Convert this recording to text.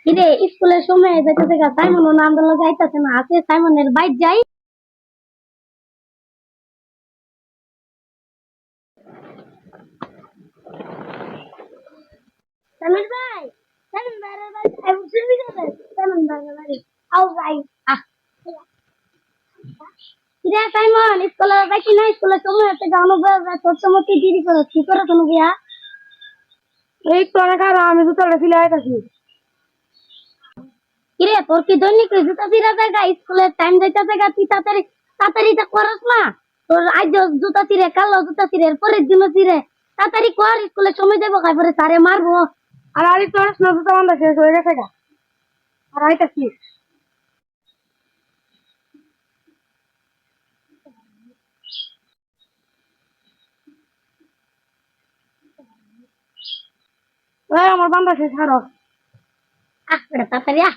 কিরে স্কুলের সময় যাইতেছে গা সাইমন ও নাম দল যাইতাছে না আছে সাইমনের বাইক যাই সাইমন ভাই সাইমন ভাইয়ের বাড়ি আমি শুনি যাবে সাইমন ভাইয়ের বাড়ি আও যাই আহ কিরে সাইমন স্কুলে যাইতি না স্কুলের সময় আছে গানো বাজা তোর সময় কি দেরি করো কি করো তুমি বিয়া এই তো অনেক আর আমি তো চলে ফিরে আইতাছি। কিরে তোর কি দৈনিক জুতা ফিরা জায়গা স্কুলের টাইম যাইতাছে গা তুই তাড়াতাড়ি তাড়াতাড়ি তা করস না তোর আজ জুতা ছিঁড়ে কালো জুতা ছিঁড়ে পরের দিনও ছিঁড়ে তাড়াতাড়ি কর স্কুলে সময় যাবো খাই পরে স্যারে মারবো আর আরে তো নজর তো বন্ধ শেষ হয়ে গেছে গা। আর আইতাছি। আমার বান্ধা শেষ হারো। আহ তাড়াতাড়ি আহ